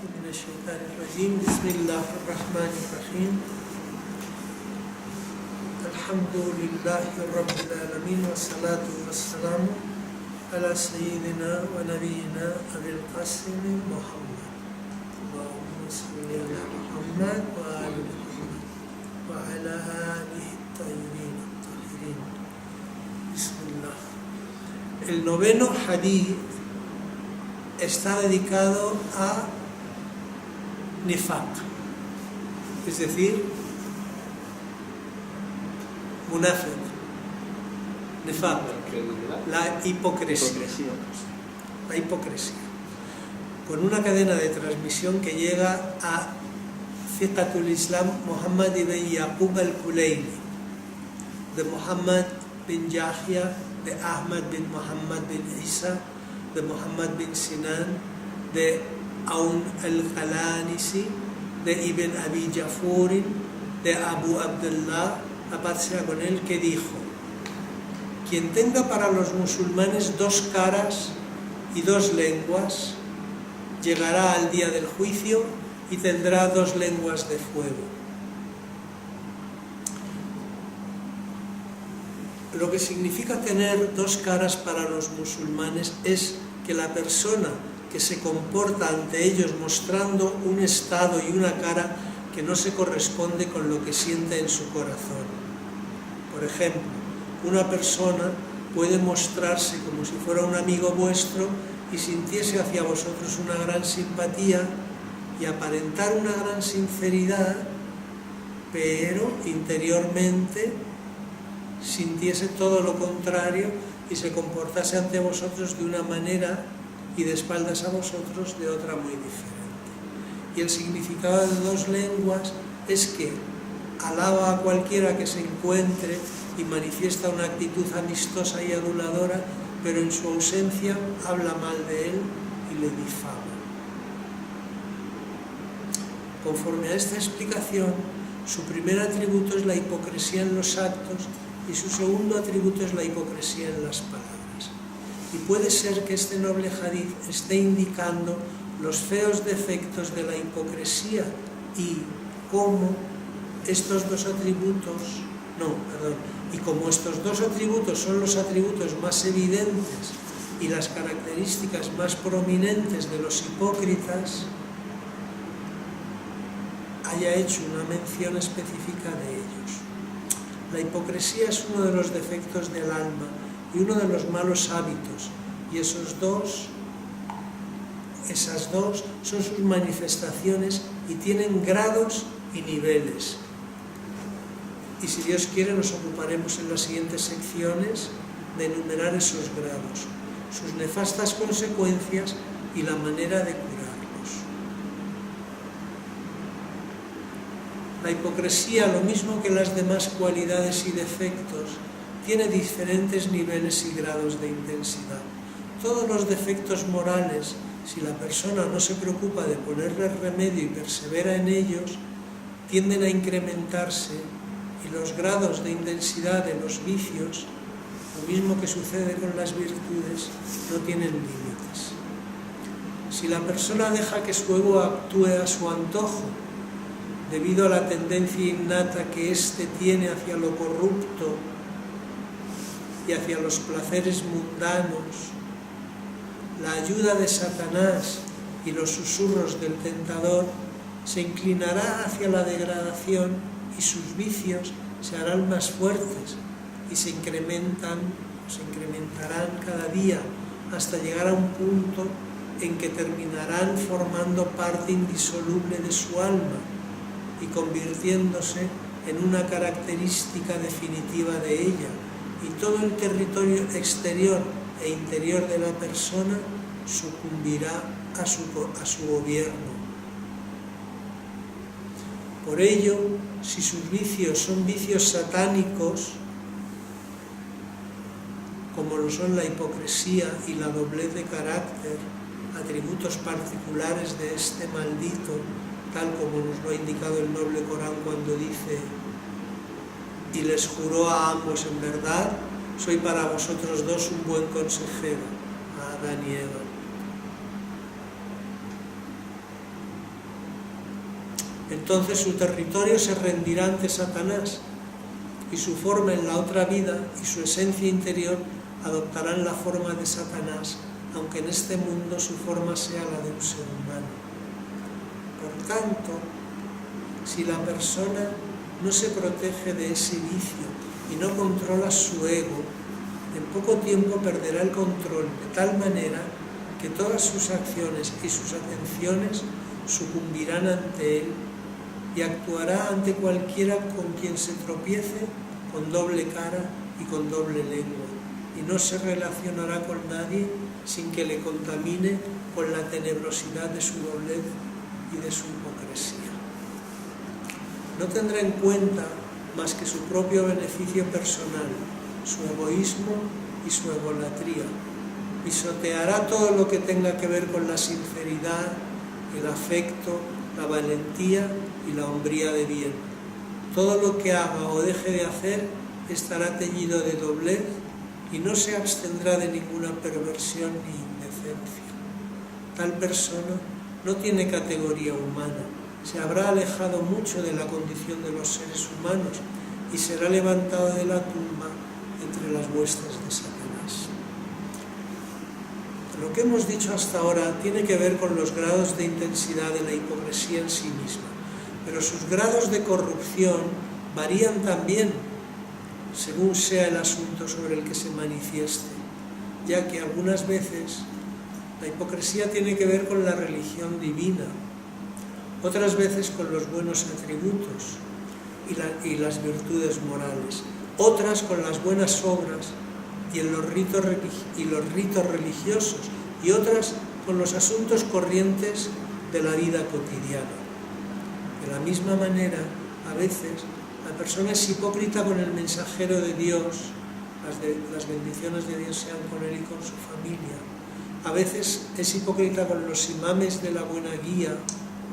من الشيطان الرجيم. بسم الله الرحمن الرحيم. الحمد لله رب العالمين والصلاة والسلام على سيدنا ونبينا أبي القاسم محمد. اللهم صل على محمد وآل محمد وعلى آله الطيبين الطاهرين. بسم الله. El noveno hadith está dedicado a nifaq, es decir, munafiq, nifaq, la hipocresía, con una cadena de transmisión que llega a Fiqatul Islam Muhammad ibn Yaqub al-Kulayni, de Muhammad bin Yahya, de Ahmad bin Muhammad bin Isa, de Muhammad bin Sinan, de Aun al-Qalanisi, de Ibn Abi Jafurin, de Abu Abdullah, la paz sea con él, que dijo: quien tenga para los musulmanes dos caras y dos lenguas, llegará al día del juicio y tendrá dos lenguas de fuego. Lo que significa tener dos caras para los musulmanes es que la persona que se comporta ante ellos mostrando un estado y una cara que no se corresponde con lo que siente en su corazón. Por ejemplo, una persona puede mostrarse como si fuera un amigo vuestro y sintiese hacia vosotros una gran simpatía y aparentar una gran sinceridad, pero interiormente sintiese todo lo contrario y se comportase ante vosotros de una manera y de espaldas a vosotros de otra muy diferente. Y el significado de dos lenguas es que alaba a cualquiera que se encuentre y manifiesta una actitud amistosa y aduladora, pero en su ausencia habla mal de él y le difama. Conforme a esta explicación, su primer atributo es la hipocresía en los actos y su segundo atributo es la hipocresía en las palabras. Y puede ser que este noble hadith esté indicando los feos defectos de la hipocresía y cómo estos dos atributos, y como estos dos atributos son los atributos más evidentes y las características más prominentes de los hipócritas, haya hecho una mención específica de ellos. La hipocresía es uno de los defectos del alma y uno de los malos hábitos, y esas dos son sus manifestaciones y tienen grados y niveles. Y si Dios quiere nos ocuparemos en las siguientes secciones de enumerar esos grados, sus nefastas consecuencias y la manera de curarlos. La hipocresía, lo mismo que las demás cualidades y defectos, tiene diferentes niveles y grados de intensidad. Todos los defectos morales, si la persona no se preocupa de ponerles remedio y persevera en ellos, tienden a incrementarse, y los grados de intensidad de los vicios, lo mismo que sucede con las virtudes, no tienen límites. Si la persona deja que su ego actúe a su antojo, debido a la tendencia innata que éste tiene hacia lo corrupto y hacia los placeres mundanos, la ayuda de Satanás y los susurros del tentador se inclinará hacia la degradación y sus vicios se harán más fuertes y se incrementarán cada día hasta llegar a un punto en que terminarán formando parte indisoluble de su alma y convirtiéndose en una característica definitiva de ella, y todo el territorio exterior e interior de la persona sucumbirá a su gobierno. Por ello, si sus vicios son vicios satánicos, como lo son la hipocresía y la doblez de carácter, atributos particulares de este maldito, tal como nos lo ha indicado el noble Corán cuando dice: y les juró a ambos en verdad, soy para vosotros dos un buen consejero, a Adán y Eva. Entonces su territorio se rendirá ante Satanás y su forma en la otra vida y su esencia interior adoptarán la forma de Satanás, aunque en este mundo su forma sea la de un ser humano. Por tanto, si la persona no se protege de ese vicio y no controla su ego, en poco tiempo perderá el control de tal manera que todas sus acciones y sus atenciones sucumbirán ante él y actuará ante cualquiera con quien se tropiece con doble cara y con doble lengua, y no se relacionará con nadie sin que le contamine con la tenebrosidad de su doblez y de su hipocresía. No tendrá en cuenta más que su propio beneficio personal, su egoísmo y su egolatría. Pisoteará todo lo que tenga que ver con la sinceridad, el afecto, la valentía y la hombría de bien. Todo lo que haga o deje de hacer estará teñido de doblez y no se abstendrá de ninguna perversión ni indecencia. Tal persona no tiene categoría humana, se habrá alejado mucho de la condición de los seres humanos y será levantado de la tumba entre las huestes de Satanás. Lo que hemos dicho hasta ahora tiene que ver con los grados de intensidad de la hipocresía en sí misma, pero sus grados de corrupción varían también según sea el asunto sobre el que se manifieste, ya que algunas veces la hipocresía tiene que ver con la religión divina, otras veces con los buenos atributos y las virtudes morales, otras con las buenas obras y los ritos religiosos, y otras con los asuntos corrientes de la vida cotidiana. De la misma manera, a veces, la persona es hipócrita con el mensajero de Dios, las bendiciones de Dios sean con él y con su familia. A veces es hipócrita con los imames de la buena guía,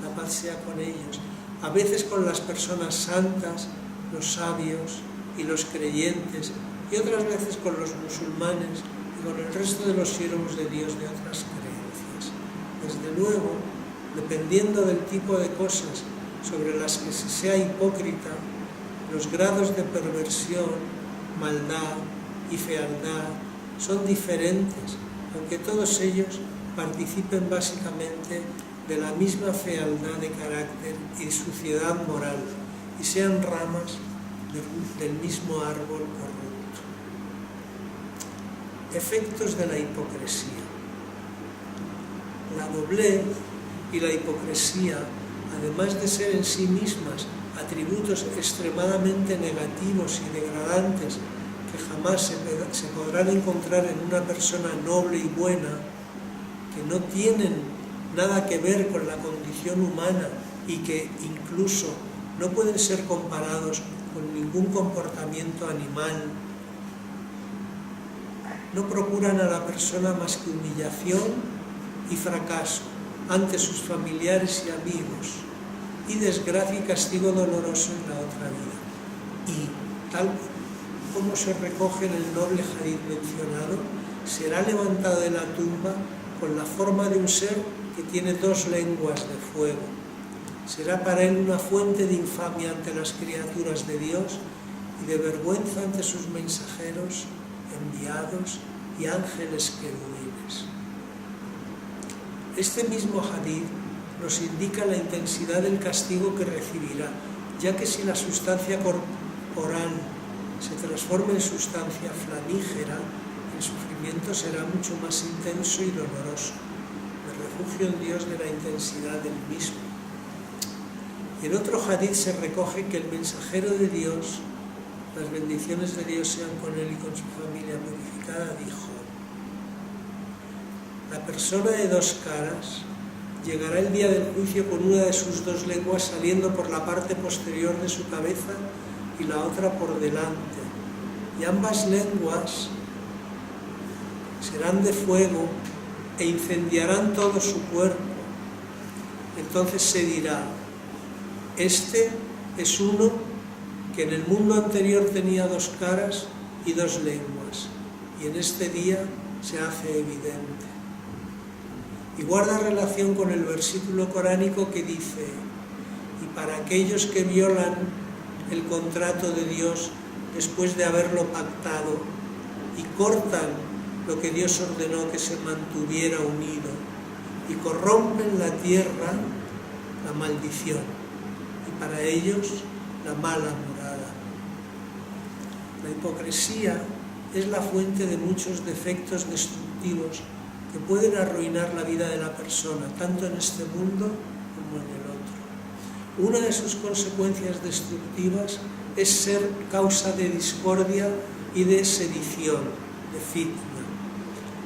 la paz sea con ellos. A veces con las personas santas, los sabios y los creyentes, y otras veces con los musulmanes y con el resto de los siervos de Dios de otras creencias. Desde luego, dependiendo del tipo de cosas sobre las que se sea hipócrita, los grados de perversión, maldad y fealdad son diferentes, aunque todos ellos participen básicamente de la misma fealdad de carácter y suciedad moral y sean ramas del mismo árbol corrupto. Efectos de la hipocresía. La doblez y la hipocresía, además de ser en sí mismas atributos extremadamente negativos y degradantes que jamás se podrán encontrar en una persona noble y buena, que no tienen nada que ver con la condición humana y que incluso no pueden ser comparados con ningún comportamiento animal, no procuran a la persona más que humillación y fracaso ante sus familiares y amigos, y desgracia y castigo doloroso en la otra vida. Y, tal como se recoge en el noble hadith mencionado, será levantado de la tumba con la forma de un ser que tiene dos lenguas de fuego. Será para él una fuente de infamia ante las criaturas de Dios y de vergüenza ante sus mensajeros, enviados y ángeles querubines. Este mismo hadith nos indica la intensidad del castigo que recibirá, ya que si la sustancia corporal se transforma en sustancia flamígera, el sufrimiento será mucho más intenso y doloroso. Me refugio en Dios de la intensidad del mismo. Y en otro hadith se recoge que el mensajero de Dios, las bendiciones de Dios sean con él y con su familia purificada, dijo: la persona de dos caras llegará el día del juicio con una de sus dos lenguas saliendo por la parte posterior de su cabeza y la otra por delante, y ambas lenguas serán de fuego e incendiarán todo su cuerpo. Entonces se dirá: este es uno que en el mundo anterior tenía dos caras y dos lenguas, y en este día se hace evidente. Y guarda relación con el versículo coránico que dice: y para aquellos que violan el contrato de Dios después de haberlo pactado y cortan lo que Dios ordenó que se mantuviera unido y corrompen la tierra, la maldición, y para ellos la mala morada. La hipocresía es la fuente de muchos defectos destructivos que pueden arruinar la vida de la persona, tanto en este mundo como en el otro. Una de sus consecuencias destructivas es ser causa de discordia y de sedición, de fitna,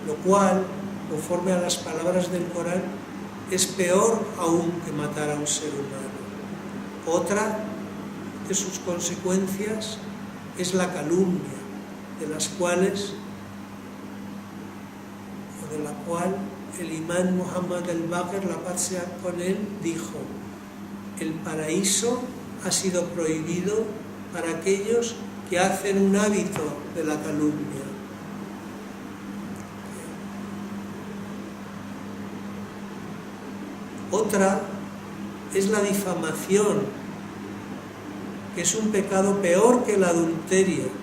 lo cual, conforme a las palabras del Corán, es peor aún que matar a un ser humano. Otra de sus consecuencias es la calumnia, de la cual el imán Muhammad al-Baqir, la paz sea con él, dijo: el paraíso ha sido prohibido para aquellos que hacen un hábito de la calumnia. Otra es la difamación, que es un pecado peor que el adulterio.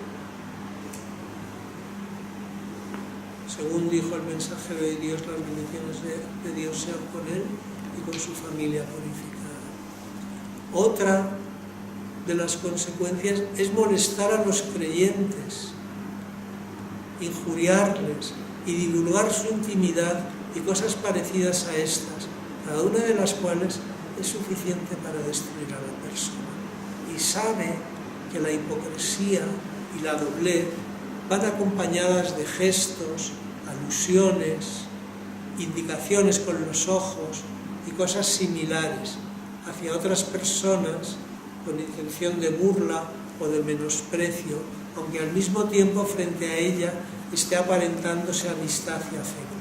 Según dijo el mensajero de Dios, las bendiciones de Dios sean con él y con su familia purificada. Otra de las consecuencias es molestar a los creyentes, injuriarles y divulgar su intimidad y cosas parecidas a estas, cada una de las cuales es suficiente para destruir a la persona. Y sabe que la hipocresía y la doblez van acompañadas de gestos, alusiones, indicaciones con los ojos y cosas similares hacia otras personas con intención de burla o de menosprecio, aunque al mismo tiempo frente a ella esté aparentándose amistad y afecto.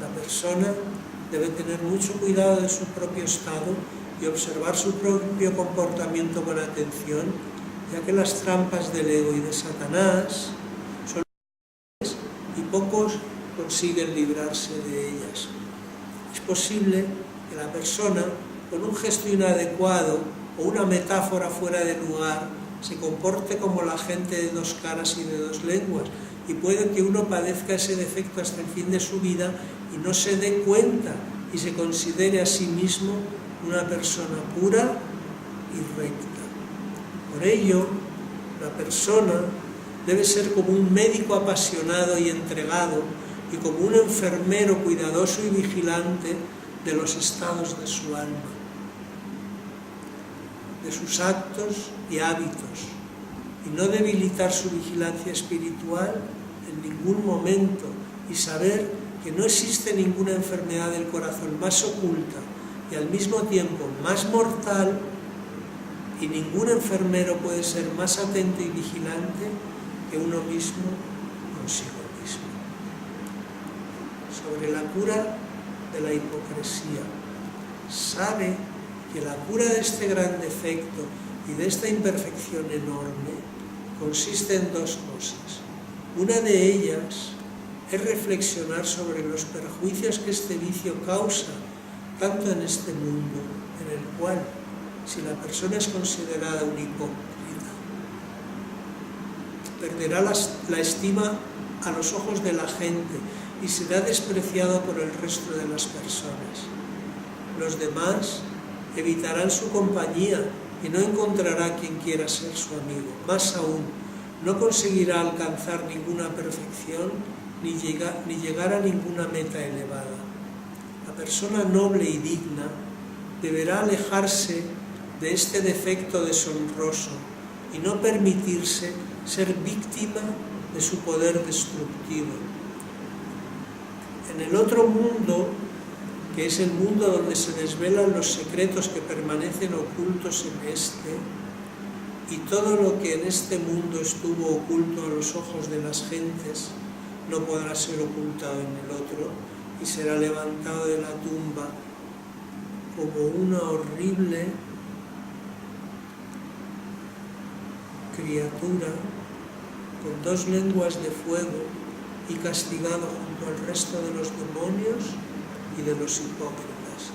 La persona debe tener mucho cuidado de su propio estado y observar su propio comportamiento con atención, ya que las trampas del ego y de Satanás son y pocos consiguen librarse de ellas. Es posible que la persona, con un gesto inadecuado o una metáfora fuera de lugar, se comporte como la gente de dos caras y de dos lenguas, y puede que uno padezca ese defecto hasta el fin de su vida y no se dé cuenta y se considere a sí mismo una persona pura y recta. Por ello, la persona debe ser como un médico apasionado y entregado y como un enfermero cuidadoso y vigilante de los estados de su alma, de sus actos y hábitos, y no debilitar su vigilancia espiritual en ningún momento, y saber que no existe ninguna enfermedad del corazón más oculta y al mismo tiempo más mortal, y ningún enfermero puede ser más atento y vigilante que uno mismo consigo mismo. Sobre la cura de la hipocresía, sabe que la cura de este gran defecto y de esta imperfección enorme consiste en dos cosas. Una de ellas es reflexionar sobre los perjuicios que este vicio causa, tanto en este mundo, en el cual, si la persona es considerada un hipócrita, perderá la estima a los ojos de la gente y será despreciado por el resto de las personas. Los demás evitarán su compañía y no encontrará quien quiera ser su amigo. Más aún, no conseguirá alcanzar ninguna perfección ni llegar a ninguna meta elevada. La persona noble y digna deberá alejarse de este defecto deshonroso y no permitirse ser víctima de su poder destructivo. En el otro mundo, que es el mundo donde se desvelan los secretos que permanecen ocultos en este, y todo lo que en este mundo estuvo oculto a los ojos de las gentes no podrá ser ocultado en el otro, y será levantado de la tumba como una horrible criatura con dos lenguas de fuego y castigado junto al resto de los demonios y de los hipócritas.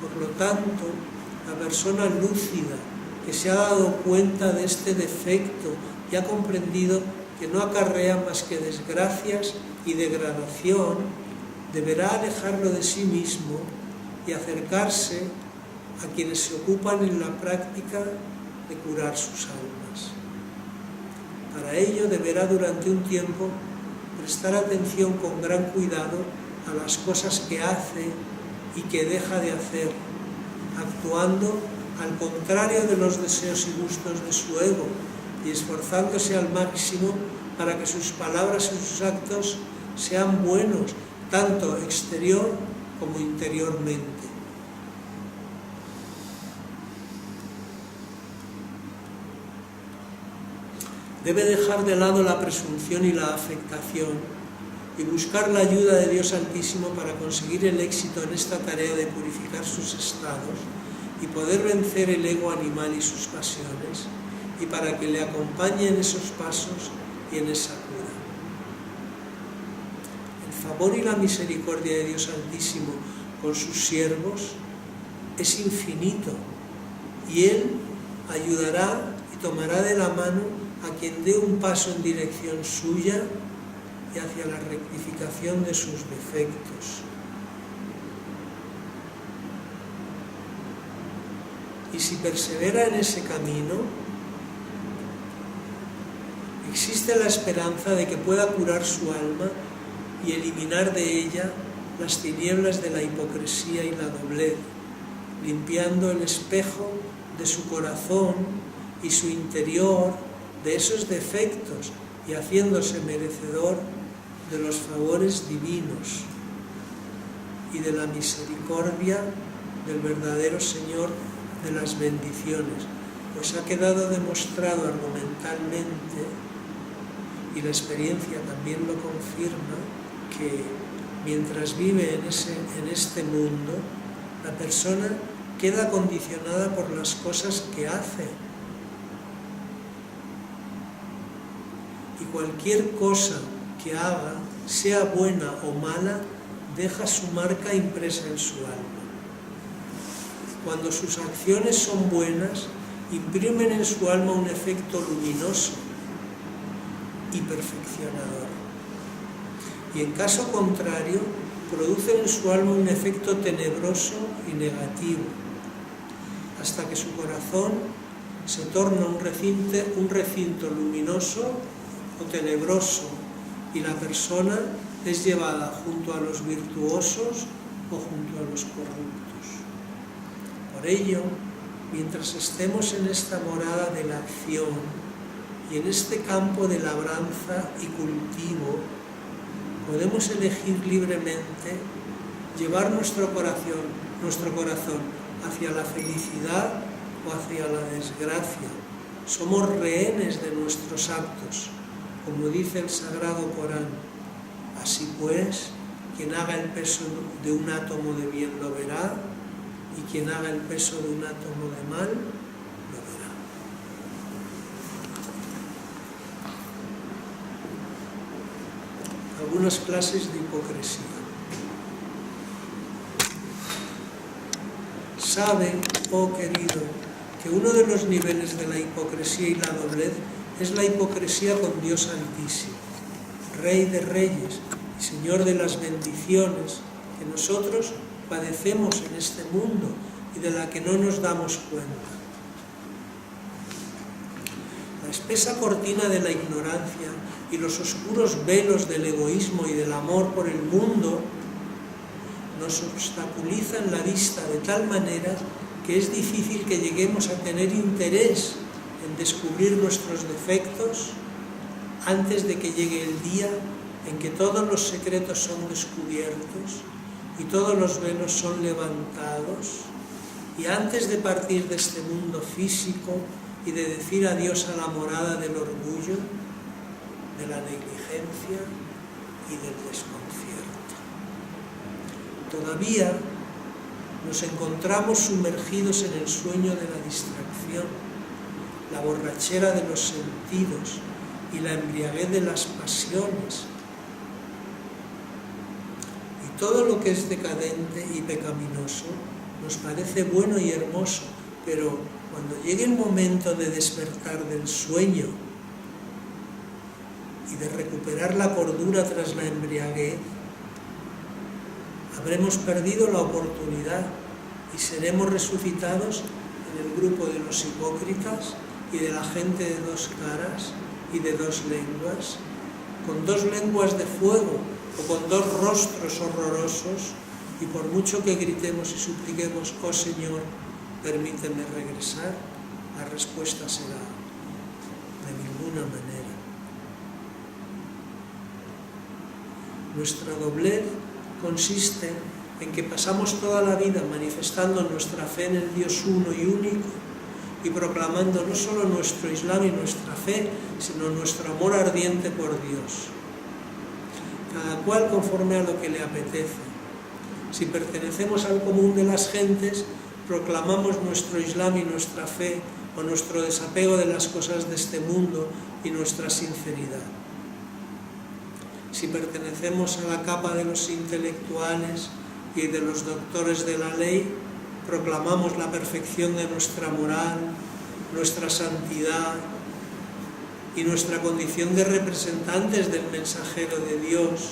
Por lo tanto, la persona lúcida, que se ha dado cuenta de este defecto y ha comprendido que no acarrea más que desgracias y degradación, deberá alejarlo de sí mismo y acercarse a quienes se ocupan en la práctica de curar sus almas. Para ello deberá durante un tiempo prestar atención con gran cuidado a las cosas que hace y que deja de hacer, actuando al contrario de los deseos y gustos de su ego y esforzándose al máximo para que sus palabras y sus actos sean buenos, tanto exterior como interiormente. Debe dejar de lado la presunción y la afectación y buscar la ayuda de Dios Altísimo para conseguir el éxito en esta tarea de purificar sus estados y poder vencer el ego animal y sus pasiones, y para que le acompañe en esos pasos y en esa cura. El favor y la misericordia de Dios Altísimo con sus siervos es infinito, y Él ayudará y tomará de la mano a quien dé un paso en dirección suya y hacia la rectificación de sus defectos. Y si persevera en ese camino, existe la esperanza de que pueda curar su alma y eliminar de ella las tinieblas de la hipocresía y la doblez, limpiando el espejo de su corazón y su interior de esos defectos y haciéndose merecedor de los favores divinos y de la misericordia del verdadero Señor de las bendiciones, pues ha quedado demostrado argumentalmente, y la experiencia también lo confirma, que mientras vive en este mundo, la persona queda condicionada por las cosas que hace. Y cualquier cosa que haga, sea buena o mala, deja su marca impresa en su alma. Cuando sus acciones son buenas, imprimen en su alma un efecto luminoso y perfeccionador. Y en caso contrario, producen en su alma un efecto tenebroso y negativo, hasta que su corazón se torna un recinto luminoso o tenebroso, y la persona es llevada junto a los virtuosos o junto a los corruptos. Por ello, mientras estemos en esta morada de la acción y en este campo de labranza y cultivo, podemos elegir libremente llevar nuestro corazón hacia la felicidad o hacia la desgracia. Somos rehenes de nuestros actos, como dice el Sagrado Corán. Así pues, quien haga el peso de un átomo de bien lo verá, y quien haga el peso de un átomo de mal lo verá. Algunas clases de hipocresía. Sabe, oh querido, que uno de los niveles de la hipocresía y la doblez es la hipocresía con Dios Altísimo, Rey de Reyes y Señor de las bendiciones, que nosotros padecemos en este mundo y de la que no nos damos cuenta. La espesa cortina de la ignorancia y los oscuros velos del egoísmo y del amor por el mundo nos obstaculizan la vista de tal manera que es difícil que lleguemos a tener interés en descubrir nuestros defectos antes de que llegue el día en que todos los secretos son descubiertos y todos los velos son levantados, y antes de partir de este mundo físico y de decir adiós a la morada del orgullo, de la negligencia y del desconcierto. Todavía nos encontramos sumergidos en el sueño de la distracción, la borrachera de los sentidos y la embriaguez de las pasiones. Y todo lo que es decadente y pecaminoso nos parece bueno y hermoso, pero cuando llegue el momento de despertar del sueño y de recuperar la cordura tras la embriaguez, habremos perdido la oportunidad y seremos resucitados en el grupo de los hipócritas y de la gente de dos caras y de dos lenguas, con dos lenguas de fuego o con dos rostros horrorosos, y por mucho que gritemos y supliquemos, oh Señor, permíteme regresar, la respuesta será, de ninguna manera. Nuestra doblez consiste en que pasamos toda la vida manifestando nuestra fe en el Dios uno y único y proclamando no solo nuestro Islam y nuestra fe, sino nuestro amor ardiente por Dios, cada cual conforme a lo que le apetece. Si pertenecemos al común de las gentes, proclamamos nuestro Islam y nuestra fe, o nuestro desapego de las cosas de este mundo y nuestra sinceridad. Si pertenecemos a la capa de los intelectuales y de los doctores de la ley, proclamamos la perfección de nuestra moral, nuestra santidad y nuestra condición de representantes del mensajero de Dios,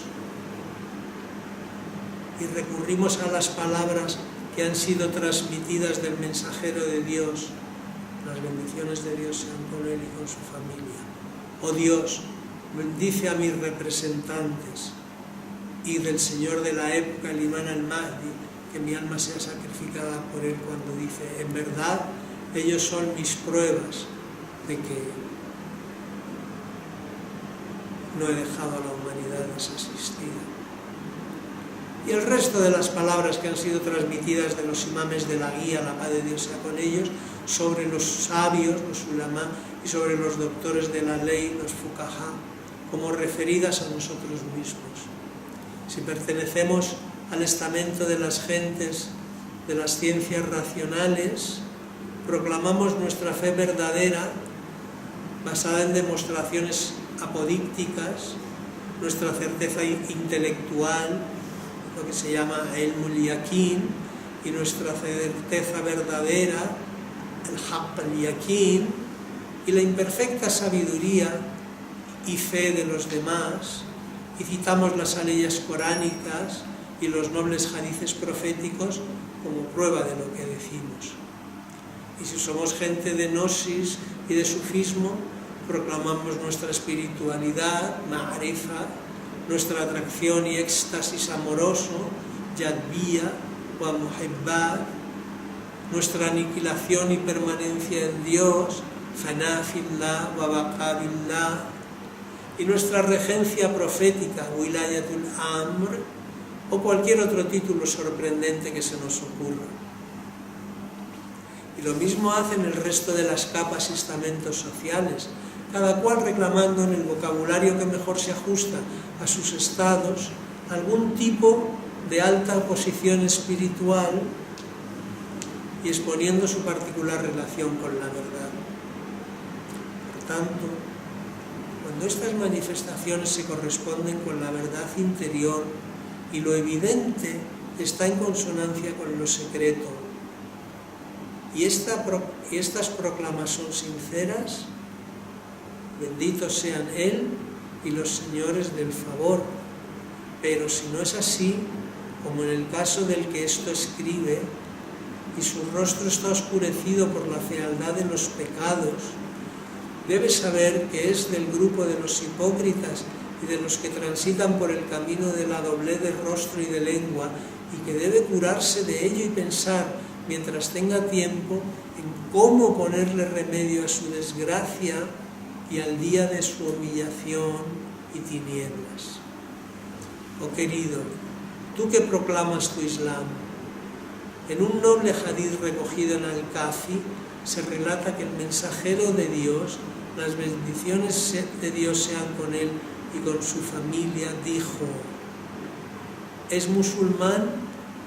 y recurrimos a las palabras que han sido transmitidas del mensajero de Dios. Las bendiciones de Dios sean con él y con su familia. Oh Dios, bendice a mis representantes, y del Señor de la época, el Imán al-Mahdi, que mi alma sea sacrificada por él cuando dice, en verdad, ellos son mis pruebas de que no he dejado a la humanidad desasistida. Y el resto de las palabras que han sido transmitidas de los imames de la guía, la paz de Dios sea con ellos, sobre los sabios, los ulamá, y sobre los doctores de la ley, los fuqahá, como referidas a nosotros mismos. Si pertenecemos al estamento de las gentes de las ciencias racionales, proclamamos nuestra fe verdadera, basada en demostraciones apodícticas, nuestra certeza intelectual, lo que se llama el yaqin, y nuestra certeza verdadera, el haqq al-yaqin, y la imperfecta sabiduría y fe de los demás, y citamos las aleyas coránicas y los nobles hadices proféticos como prueba de lo que decimos. Y si somos gente de gnosis y de sufismo, proclamamos nuestra espiritualidad, ma'arifa, nuestra atracción y éxtasis amoroso, yadbía wa muhibbat, nuestra aniquilación y permanencia en Dios, fana fillah wa baqa billah, y nuestra regencia profética, wilayatul amr, o cualquier otro título sorprendente que se nos ocurra. Y lo mismo hacen el resto de las capas y estamentos sociales, cada cual reclamando en el vocabulario que mejor se ajusta a sus estados algún tipo de alta posición espiritual y exponiendo su particular relación con la verdad. Por tanto, cuando estas manifestaciones se corresponden con la verdad interior y lo evidente está en consonancia con lo secreto, y estas proclamas son sinceras, benditos sean Él y los señores del favor. Pero si no es así, como en el caso del que esto escribe, y su rostro está oscurecido por la fealdad de los pecados, debe saber que es del grupo de los hipócritas y de los que transitan por el camino de la doblez de rostro y de lengua, y que debe curarse de ello y pensar, mientras tenga tiempo, en cómo ponerle remedio a su desgracia y al día de su humillación y tinieblas. Oh querido, tú que proclamas tu Islam, en un noble hadith recogido en Al-Kafi se relata que el mensajero de Dios, las bendiciones de Dios sean con él y con su familia, dijo: es musulmán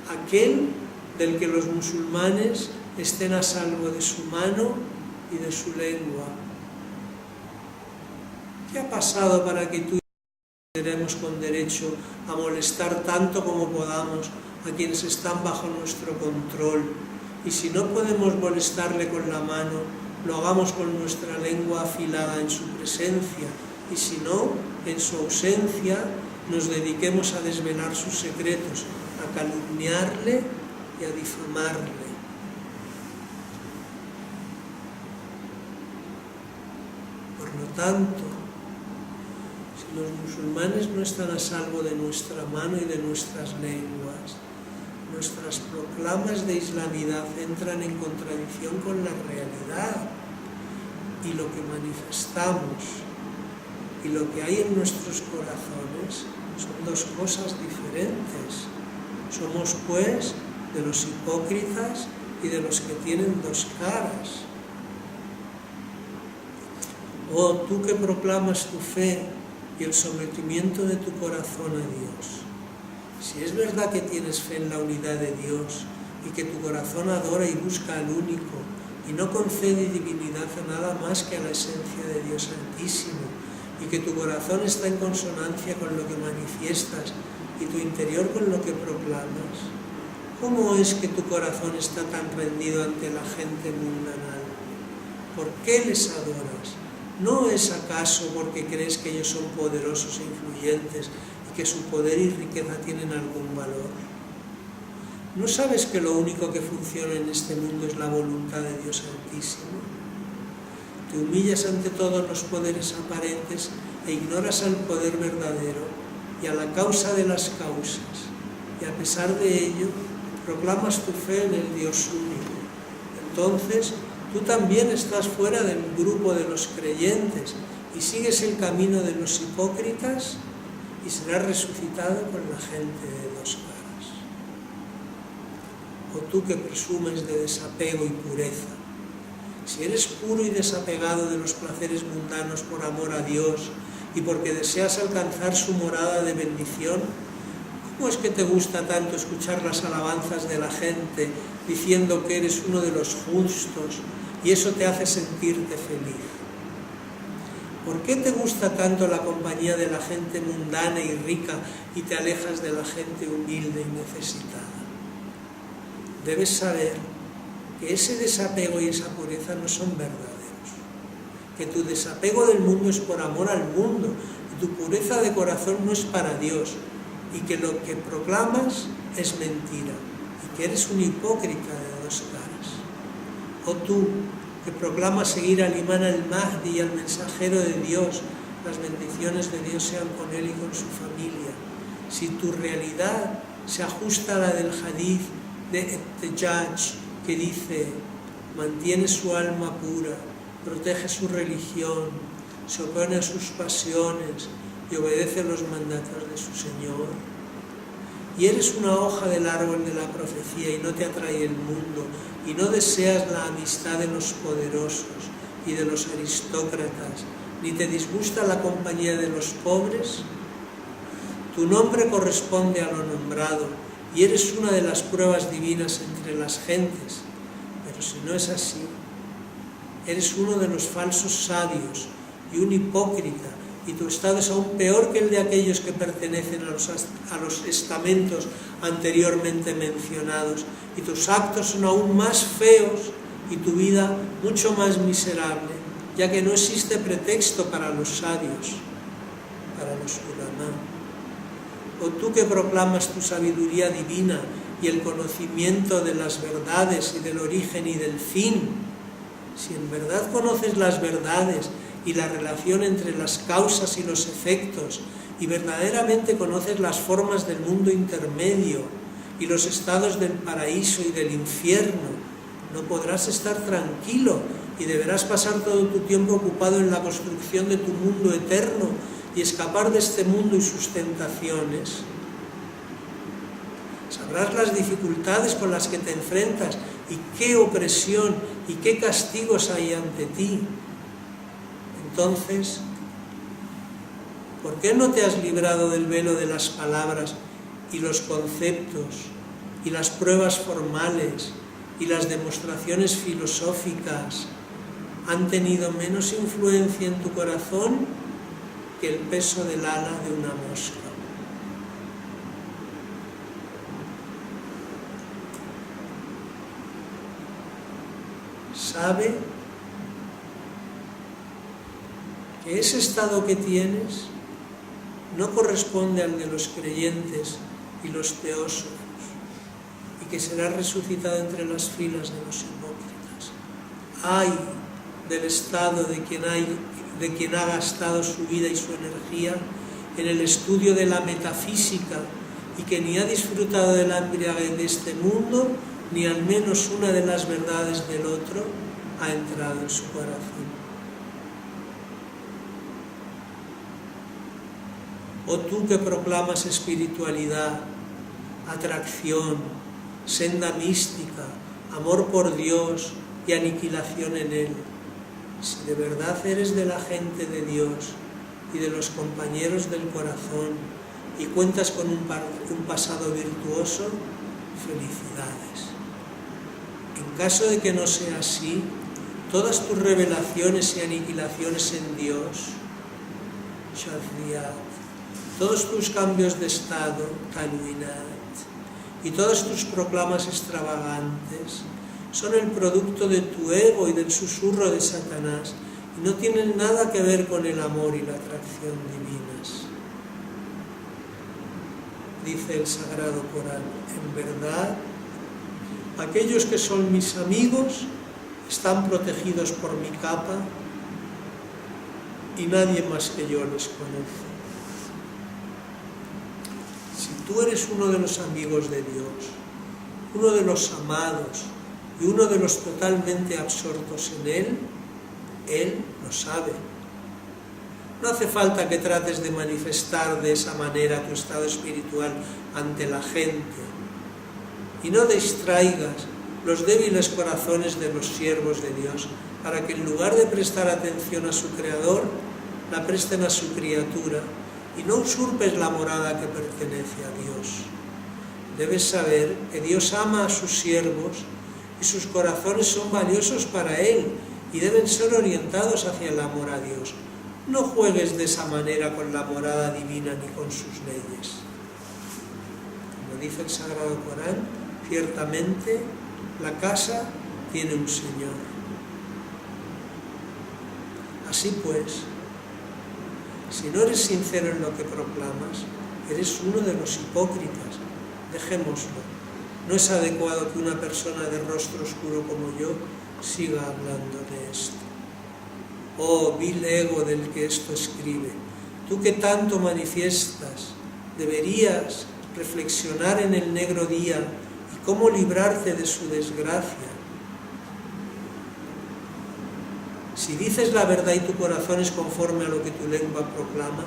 aquel del que los musulmanes estén a salvo de su mano y de su lengua. ¿Qué ha pasado para que tú y yo consideremos con derecho a molestar tanto como podamos a quienes están bajo nuestro control y si no podemos molestarle con la mano, lo hagamos con nuestra lengua afilada en su presencia, y si no, en su ausencia, nos dediquemos a desvelar sus secretos, a calumniarle y a difamarle. Por lo tanto, si los musulmanes no están a salvo de nuestra mano y de nuestras lenguas, nuestras proclamas de islamidad entran en contradicción con la realidad, y lo que manifestamos y lo que hay en nuestros corazones son dos cosas diferentes. Somos, pues, de los hipócritas y de los que tienen dos caras. Oh, tú que proclamas tu fe y el sometimiento de tu corazón a Dios, si es verdad que tienes fe en la unidad de Dios y que tu corazón adora y busca al único y no concede divinidad a nada más que a la esencia de Dios Santísimo, y que tu corazón está en consonancia con lo que manifiestas y tu interior con lo que proclamas, ¿cómo es que tu corazón está tan rendido ante la gente mundanal? ¿Por qué les adoras? ¿No es acaso porque crees que ellos son poderosos e influyentes y que su poder y riqueza tienen algún valor? ¿No sabes que lo único que funciona en este mundo es la voluntad de Dios Santísimo? Te humillas ante todos los poderes aparentes e ignoras al poder verdadero y a la causa de las causas, y a pesar de ello proclamas tu fe en el Dios único. Entonces tú también estás fuera del grupo de los creyentes y sigues el camino de los hipócritas y serás resucitado con la gente de dos caras. O tú que presumes de desapego y pureza, si eres puro y desapegado de los placeres mundanos por amor a Dios y porque deseas alcanzar su morada de bendición, ¿cómo es que te gusta tanto escuchar las alabanzas de la gente diciendo que eres uno de los justos y eso te hace sentirte feliz? ¿Por qué te gusta tanto la compañía de la gente mundana y rica y te alejas de la gente humilde y necesitada? Debes saber que ese desapego y esa pureza no son verdaderos, que tu desapego del mundo es por amor al mundo y tu pureza de corazón no es para Dios, y que lo que proclamas es mentira y que eres un hipócrita de dos caras. O tú que proclamas seguir al imán al-Mahdi y al mensajero de Dios, las bendiciones de Dios sean con él y con su familia, si tu realidad se ajusta a la del hadith de Ihtijaj, que dice: mantiene su alma pura, protege su religión, se opone a sus pasiones y obedece los mandatos de su Señor, y eres una hoja del árbol de la profecía y no te atrae el mundo, y no deseas la amistad de los poderosos y de los aristócratas, ni te disgusta la compañía de los pobres, tu nombre corresponde a lo nombrado, y eres una de las pruebas divinas entre las gentes. Pero si no es así, eres uno de los falsos sabios y un hipócrita, y tu estado es aún peor que el de aquellos que pertenecen a los estamentos anteriormente mencionados, y tus actos son aún más feos y tu vida mucho más miserable, ya que no existe pretexto para los sabios, para los ulamá. O tú que proclamas tu sabiduría divina y el conocimiento de las verdades y del origen y del fin, si en verdad conoces las verdades y la relación entre las causas y los efectos, y verdaderamente conoces las formas del mundo intermedio y los estados del paraíso y del infierno, no podrás estar tranquilo y deberás pasar todo tu tiempo ocupado en la construcción de tu mundo eterno y escapar de este mundo y sus tentaciones. Sabrás las dificultades con las que te enfrentas y qué opresión y qué castigos hay ante ti. Entonces, ¿por qué no te has librado del velo de las palabras y los conceptos y las pruebas formales y las demostraciones filosóficas han tenido menos influencia en tu corazón que el peso del ala de una mosca? sabe que ese estado que tienes no corresponde al de los creyentes y los teósofos, y que será resucitado entre las filas de los hipócritas. Ay del estado de quien ha gastado su vida y su energía en el estudio de la metafísica y que ni ha disfrutado de la embriaguez de este mundo, ni al menos una de las verdades del otro ha entrado en su corazón. O tú que proclamas espiritualidad, atracción, senda mística, amor por Dios y aniquilación en Él, si de verdad eres de la gente de Dios y de los compañeros del corazón y cuentas con un pasado virtuoso, felicidades. En caso de que no sea así, todas tus revelaciones y aniquilaciones en Dios, Shadriyat, todos tus cambios de estado, Talwinat, y todas tus proclamas extravagantes son el producto de tu ego y del susurro de Satanás y no tienen nada que ver con el amor y la atracción divinas. Dice el Sagrado Corán, en verdad, aquellos que son mis amigos están protegidos por mi capa y nadie más que yo les conoce. Si tú eres uno de los amigos de Dios, uno de los amados y uno de los totalmente absortos en Él lo sabe. No hace falta que trates de manifestar de esa manera tu estado espiritual ante la gente y no distraigas los débiles corazones de los siervos de Dios para que en lugar de prestar atención a su Creador, la presten a su criatura y no usurpes la morada que pertenece a Dios. Debes saber que Dios ama a sus siervos y sus corazones son valiosos para Él y deben ser orientados hacia el amor a Dios. No juegues de esa manera con la morada divina ni con sus leyes. Como dice el Sagrado Corán, ciertamente la casa tiene un Señor. Así pues, si no eres sincero en lo que proclamas, eres uno de los hipócritas. Dejémoslo. No es adecuado que una persona de rostro oscuro como yo siga hablando de esto. Oh, vil ego del que esto escribe, tú que tanto manifiestas, deberías reflexionar en el negro día y cómo librarte de su desgracia. Si dices la verdad y tu corazón es conforme a lo que tu lengua proclama,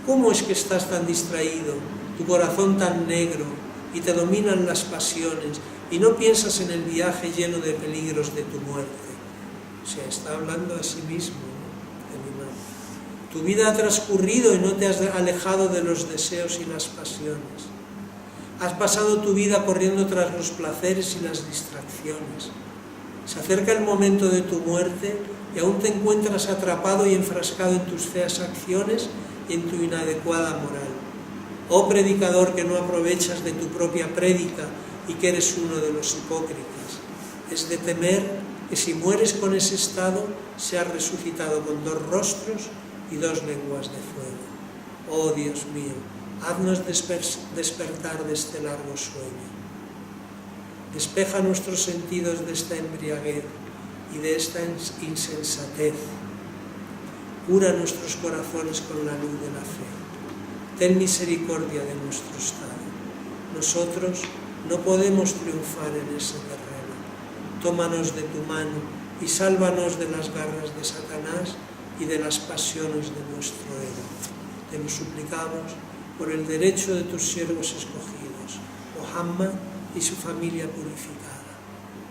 ¿cómo es que estás tan distraído, tu corazón tan negro, y te dominan las pasiones, y no piensas en el viaje lleno de peligros de tu muerte? O sea, está hablando a sí mismo, ¿no? Tu vida ha transcurrido y no te has alejado de los deseos y las pasiones. Has pasado tu vida corriendo tras los placeres y las distracciones. Se acerca el momento de tu muerte y aún te encuentras atrapado y enfrascado en tus feas acciones y en tu inadecuada moral. Oh predicador que no aprovechas de tu propia prédica y que eres uno de los hipócritas. Es de temer que si mueres con ese estado, seas resucitado con 2 rostros y 2 lenguas de fuego. Oh Dios mío, haznos despertar de este largo sueño. Despeja nuestros sentidos de esta embriaguez y de esta insensatez. Cura nuestros corazones con la luz de la fe. Ten misericordia de nuestro estado. Nosotros no podemos triunfar en ese terreno. Tómanos de tu mano y sálvanos de las garras de Satanás y de las pasiones de nuestro ego. Te lo suplicamos por el derecho de tus siervos escogidos, Muhammad y su familia purificada.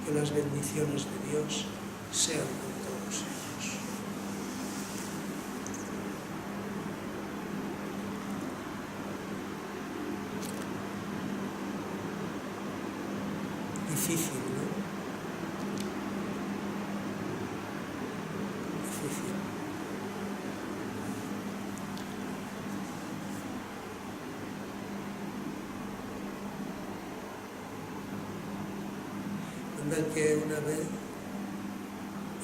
Que las bendiciones de Dios sean con todos ellos. Difícil, ¿no? Difícil. Cuentan que una vez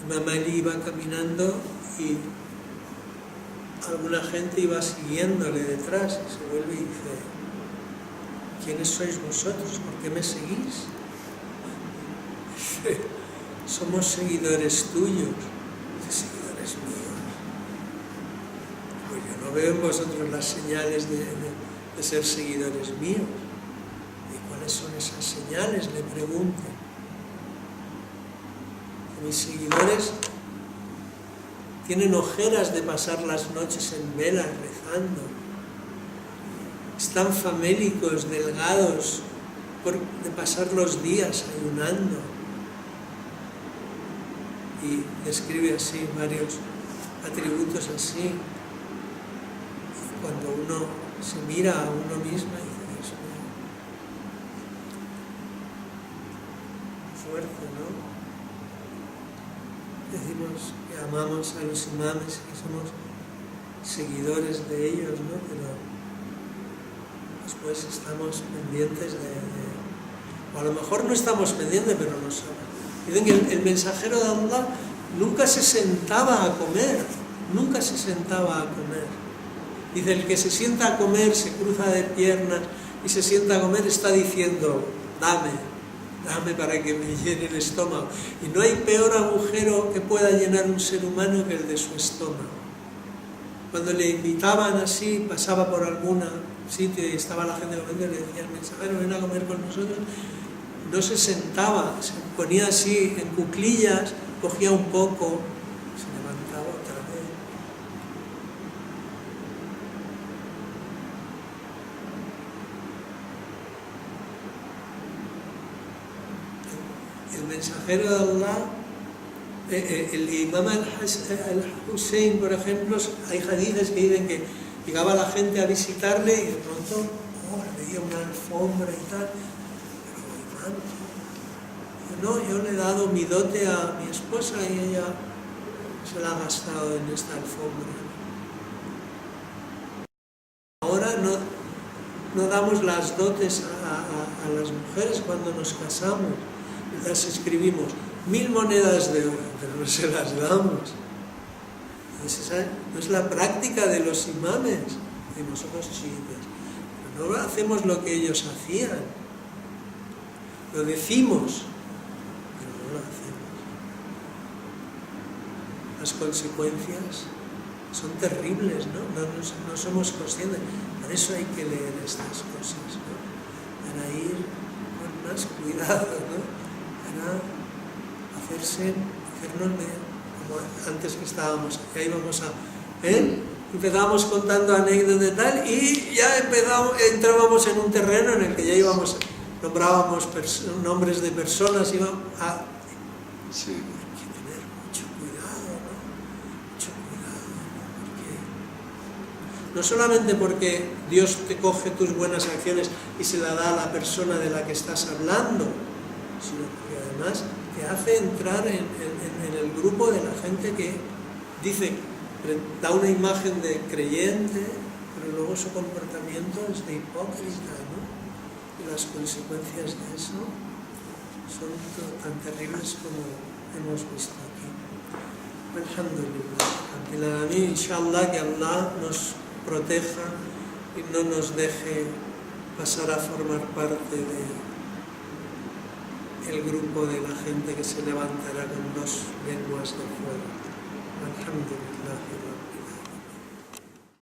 Imam Ali iba caminando y alguna gente iba siguiéndole detrás y se vuelve y dice: ¿quiénes sois vosotros? ¿Por qué me seguís? Dice: somos seguidores tuyos. Dice: seguidores míos. Pues yo no veo en vosotros las señales de ser seguidores míos. ¿Y cuáles son esas señales? Le pregunto. Mis seguidores tienen ojeras de pasar las noches en velas rezando. Están famélicos, delgados, de pasar los días ayunando. Y describe así varios atributos así. Y cuando uno se mira a uno mismo y dice: Dios mío, fuerte, ¿no? Decimos que amamos a los imames, que somos seguidores de ellos, ¿no? Pero después estamos pendientes o a lo mejor no estamos pendientes, pero no sabemos. Dicen que el mensajero de Allah nunca se sentaba a comer, nunca se sentaba a comer. Dice: el que se sienta a comer, se cruza de piernas y se sienta a comer, está diciendo: dame para que me llene el estómago. Y no hay peor agujero que pueda llenar un ser humano que el de su estómago. Cuando le invitaban así, pasaba por algún sitio y estaba la gente comiendo, le decía: el mensajero, ven a comer con nosotros. No se sentaba, se ponía así en cuclillas, cogía un poco, se levantaba otra vez. El mensajero de Allah, el imam al-Hussein, por ejemplo, hay hadices que dicen que llegaba la gente a visitarle y de pronto le veía una alfombra y tal. Pero imam, no, yo le he dado mi dote a mi esposa y ella se la ha gastado en esta alfombra. Ahora no damos las dotes a las mujeres cuando nos casamos. Las escribimos 1000 monedas de oro, pero no se las damos. Entonces, esa no es la práctica de los imames, de nosotros chiitas. Pero no hacemos lo que ellos hacían. Lo decimos, pero no lo hacemos. Las consecuencias son terribles, ¿no? No somos conscientes. Por eso hay que leer estas cosas, ¿no? Para ir con más cuidado, ¿no? Para hacernos de, como antes que estábamos, que íbamos empezábamos contando anécdotas y tal, y ya entrábamos en un terreno en el que ya nombrábamos nombres de personas, íbamos a... Sí. Hay que tener mucho cuidado, ¿no? Mucho cuidado, ¿no? Porque no solamente porque Dios te coge tus buenas acciones y se la da a la persona de la que estás hablando, sino porque además te hace entrar en el grupo de la gente que dice, da una imagen de creyente, pero luego su comportamiento es de hipócrita, ¿no? Y las consecuencias de eso son tan terribles como hemos visto aquí. Alhamdulillah, inshallah, que Allah nos proteja y no nos deje pasar a formar parte del grupo de la gente que se levantará con 2 lenguas de fuego.